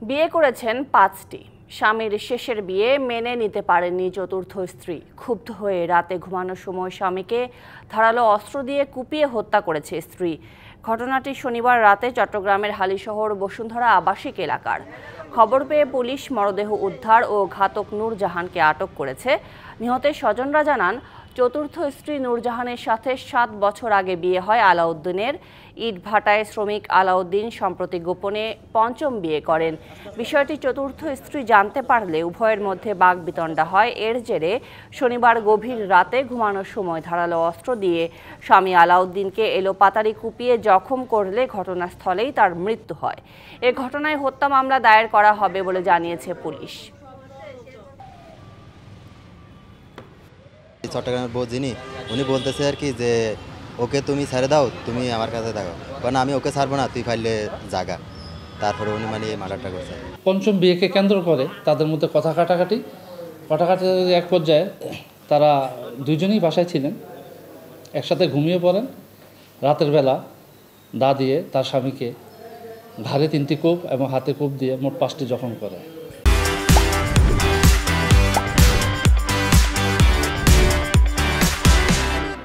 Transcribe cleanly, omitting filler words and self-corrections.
বিয়ে করেছেন ৫টি। স্বামীর শেষের বিয়ে মেনে নিতে পারেননি চতুর্থ স্ত্রী। ক্ষুব্ধ হয়ে রাতে ঘুমানোর সময় স্বামীকে ধারালো অস্ত্র দিয়ে কুপিয়ে হত্যা করেছে স্ত্রী। ঘটনাটি শনিবার রাতে চট্টগ্রামের হালিশহর বসুন্ধরা আবাসিক এলাকার। খবর পেয়ে পুলিশ মরদেহ উদ্ধার ও ঘাতক নূরজাহানকে আটক করেছে। নিহতের স্বজনরা জানান, চতুর্থ স্ত্রী নূরজাহানের সাথে ৭ বছর আগে বিয়ে হয় আলাউদ্দিনের। ইটভাটায় শ্রমিক আলাউদ্দিন সম্প্রতি গোপনে পঞ্চম বিয়ে করেন। বিষয়টি চতুর্থ স্ত্রী জানতে পারলে উভয়ের মধ্যে বাকবিতণ্ডা হয়। এর জেরে শনিবার গভীর রাতে ঘুমানোর সময় ধারালো অস্ত্র দিয়ে স্বামী আলাউদ্দিনকে এলোপাতাড়ি কুপিয়ে জখম করলে ঘটনাস্থলেই তার মৃত্যু হয়। এ ঘটনায় হত্যা মামলা দায়ের করা হবে বলে জানিয়েছে পুলিশ। চট্টগ্রামের বউ যিনি উনি বলতেছে আর কি যে ওকে তুমি ছেড়ে দাও, তুমি আমার কাছে থাকো, কারণ আমি ওকে ছাড়বো না, তুই ফাইলে জাগা। তারপরে উনি মানে মার্ডারটা করছে। পঞ্চম বিয়েকে কেন্দ্র করে তাদের মধ্যে কথা কাটাকাটি এক পর্যায়ে তারা দুজনেই বাসায় ছিলেন, একসাথে ঘুমিয়ে পড়েন। রাতের বেলা দা দিয়ে তার স্বামীকে ঘাড়ে 3টি কোপ এবং হাতে কোপ দিয়ে মোট 5টি জখম করে।